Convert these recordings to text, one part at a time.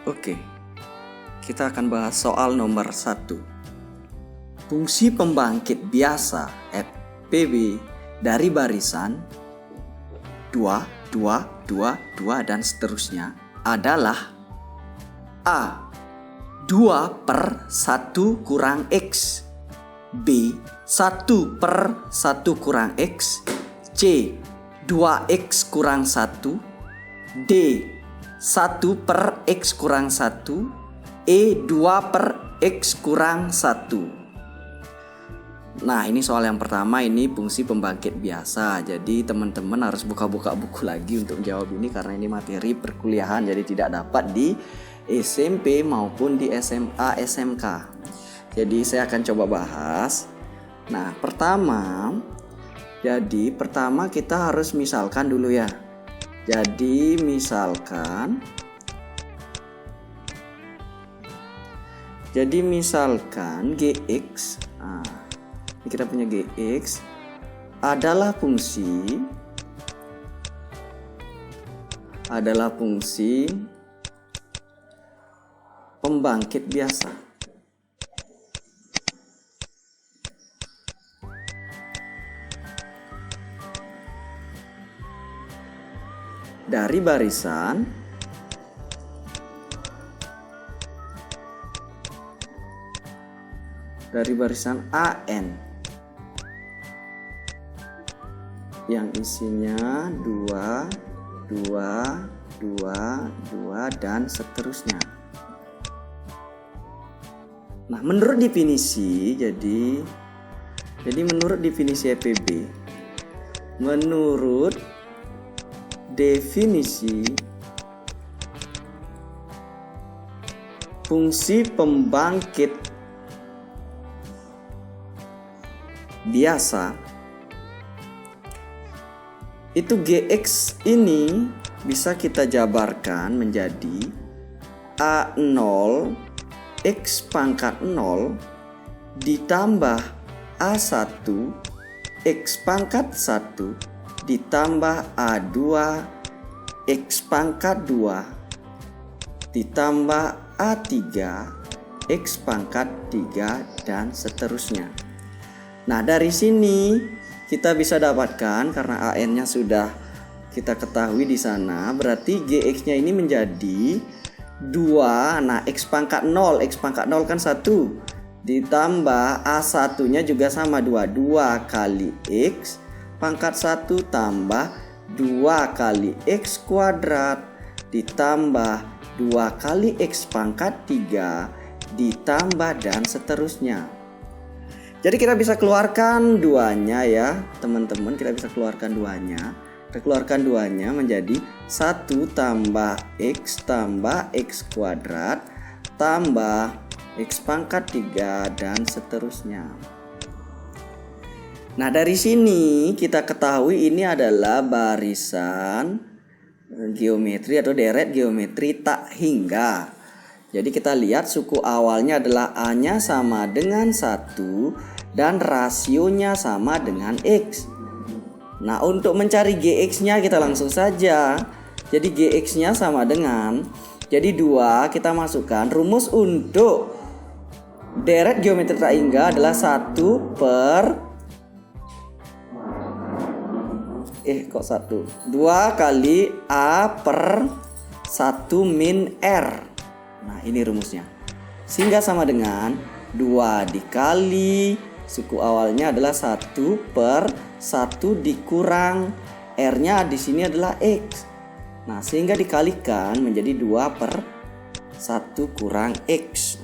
Oke, kita akan bahas soal nomor 1. Fungsi pembangkit biasa FPB dari barisan 2, 2, 2, 2 dan seterusnya adalah A. 2 per 1 kurang X, B. 1 per 1 kurang X, C. 2X kurang 1, D. 1 per X kurang 1, E. 2 per X kurang 1. Nah, ini soal yang pertama, ini fungsi pembangkit biasa. Jadi teman-teman harus buka-buka buku lagi untuk jawab ini karena ini materi perkuliahan, jadi tidak dapat di SMP maupun di SMA, SMK. Jadi saya akan coba bahas. Nah, pertama kita harus misalkan dulu ya. Jadi misalkan GX, ini kita punya GX adalah fungsi pembangkit biasa dari barisan AN yang isinya 2, 2, 2, 2 dan seterusnya. Nah, menurut definisi menurut definisi FPB, menurut definisi fungsi pembangkit biasa itu GX ini bisa kita jabarkan menjadi A0 X pangkat 0 ditambah A1 X pangkat 1 ditambah A2 X pangkat 2 ditambah A3 X pangkat 3 dan seterusnya. Nah, dari sini kita bisa dapatkan karena AN-nya sudah kita ketahui di sana, berarti GX-nya ini menjadi 2. Nah, X pangkat 0 kan 1 ditambah A1-nya juga sama 2 kali X pangkat 1 tambah 2 kali X kuadrat ditambah 2 kali X pangkat 3 ditambah dan seterusnya. Jadi kita bisa keluarkan duanya ya teman-teman, kita bisa keluarkan duanya. Kita keluarkan duanya menjadi 1 tambah X kuadrat tambah X pangkat 3 dan seterusnya. Nah, dari sini kita ketahui ini adalah barisan geometri atau deret geometri tak hingga. Jadi kita lihat suku awalnya adalah A-nya sama dengan 1 dan rasionya sama dengan X. Nah, untuk mencari GX-nya kita langsung saja. Jadi GX-nya sama dengan, jadi 2 kita masukkan. Rumus untuk deret geometri tak hingga adalah 1 per 2 kali A per 1 min R. Nah, ini rumusnya. Sehingga sama dengan 2 dikali suku awalnya adalah 1 per 1 dikurang R-nya di sini adalah X. Nah, sehingga dikalikan menjadi 2 per 1 kurang X.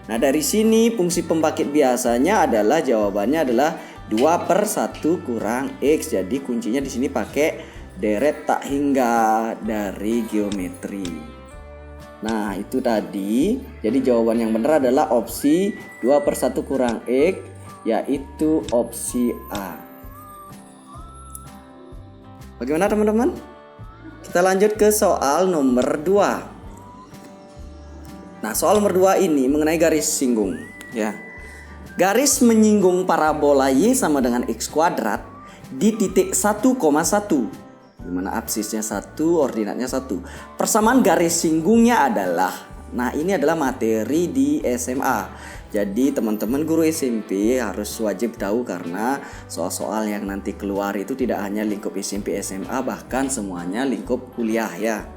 Nah, dari sini fungsi pembangkit biasanya adalah jawabannya adalah 2 per 1 kurang X. Jadi kuncinya di sini pakai deret tak hingga dari geometri. Nah, itu tadi. Jadi jawaban yang benar adalah opsi 2 per 1 kurang X, yaitu opsi A. Bagaimana teman-teman? Kita lanjut ke soal nomor 2. Nah, soal nomor 2 ini mengenai garis singgung ya. Garis menyinggung parabola Y sama dengan X kuadrat di titik 1,1 Dimana absisnya 1, ordinatnya 1. Persamaan garis singgungnya adalah, nah ini adalah materi di SMA. Jadi teman-teman guru SMP harus wajib tahu, karena soal-soal yang nanti keluar itu tidak hanya lingkup SMP SMA, bahkan semuanya lingkup kuliah ya.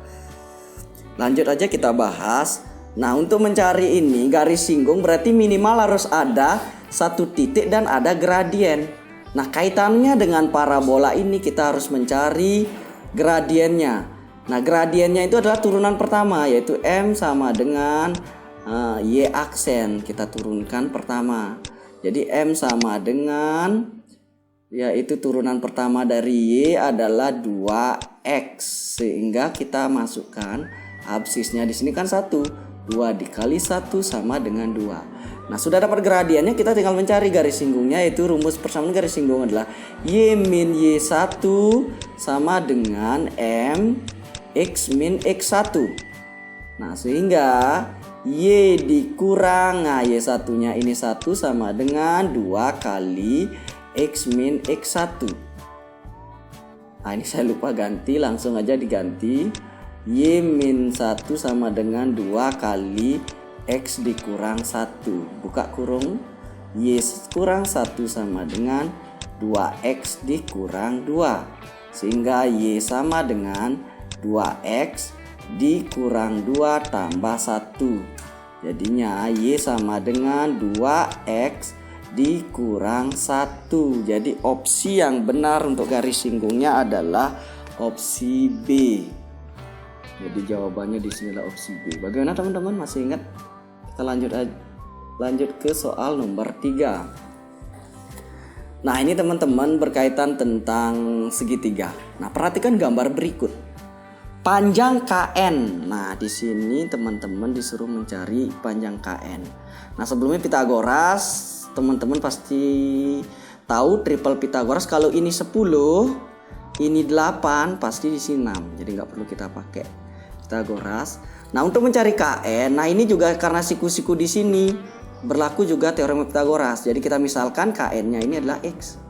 Lanjut aja kita bahas. Nah, untuk mencari ini garis singgung berarti minimal harus ada 1 titik dan ada gradien. Nah, kaitannya dengan parabola ini kita harus mencari gradiennya. Nah, gradiennya itu adalah turunan pertama, yaitu M sama dengan Y aksen. Kita turunkan pertama. Jadi M sama dengan, yaitu turunan pertama dari Y adalah 2X. Sehingga kita masukkan absisnya di sini kan 1. 2 dikali 1 sama dengan 2. Nah, sudah dapat gradiennya, kita tinggal mencari garis singgungnya, yaitu rumus persamaan garis singgung adalah Y min Y1 sama dengan M X min X1. Nah, sehingga Y dikurang, nah Y1 nya ini 1 sama dengan 2 kali X min X1. Nah, ini saya lupa ganti, langsung aja diganti. Y min 1 sama dengan 2 kali X dikurang 1, buka kurung, Y kurang 1 sama dengan 2X dikurang 2. Sehingga Y sama dengan 2X dikurang 2 tambah 1. Jadinya Y sama dengan 2X dikurang 1. Jadi opsi yang benar untuk garis singgungnya adalah opsi B. Jadi jawabannya di sini adalah opsi B. Bagaimana teman-teman, masih ingat? Kita lanjut ke soal nomor 3. Nah, ini teman-teman berkaitan tentang segitiga. Nah, perhatikan gambar berikut. Panjang KN. Nah, di sini teman-teman disuruh mencari panjang KN. Nah, sebelumnya Pitagoras, teman-teman pasti tahu triple Pitagoras. Kalau ini 10, ini 8, pasti di sini 6. Jadi nggak perlu kita pakai Pitagoras. Nah, untuk mencari KN, nah ini juga karena siku-siku di sini berlaku juga teorema Pitagoras. Jadi kita misalkan KN-nya ini adalah X.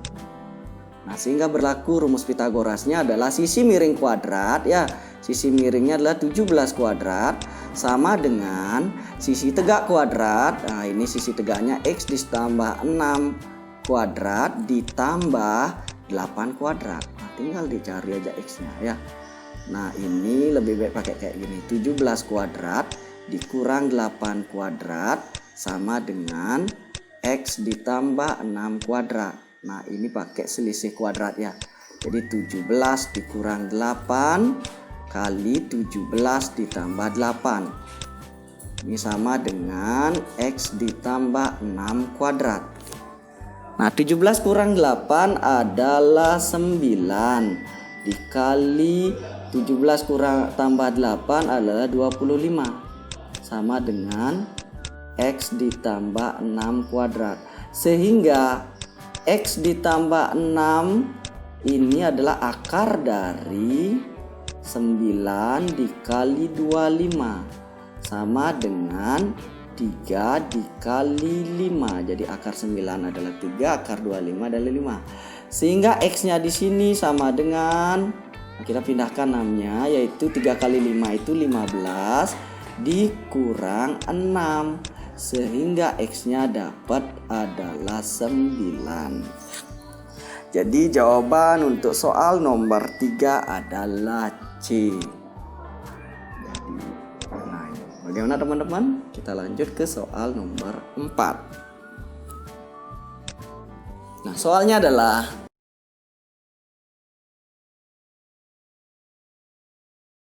Nah, sehingga berlaku rumus Pitagorasnya adalah sisi miring kuadrat ya. Sisi miringnya adalah 17 kuadrat sama dengan sisi tegak kuadrat. Nah, ini sisi tegaknya X ditambah 6 kuadrat ditambah 8 kuadrat. Nah, tinggal dicari aja X-nya ya. Nah, ini lebih baik pakai kayak gini. 17 kuadrat dikurang 8 kuadrat sama dengan X ditambah 6 kuadrat. Nah, ini pakai selisih kuadrat ya. Jadi 17 dikurang 8 kali 17 ditambah 8. Ini sama dengan X ditambah 6 kuadrat. Nah, 17 kurang 8 adalah 9. Dikali 17 kurang tambah 8 adalah 25. Sama dengan X ditambah 6 kuadrat. Sehingga X ditambah 6 ini adalah akar dari 9 dikali 25. Sama dengan 3 dikali 5. Jadi akar 9 adalah 3, akar 25 adalah 5. Sehingga X-nya di sini sama dengan, kita pindahkan 6-nya, yaitu 3 kali 5 itu 15 dikurang 6. Sehingga X-nya dapat adalah 9. Jadi jawaban untuk soal nomor 3 adalah C. Jadi, bagaimana teman-teman? Kita lanjut ke soal nomor 4. Nah, soalnya adalah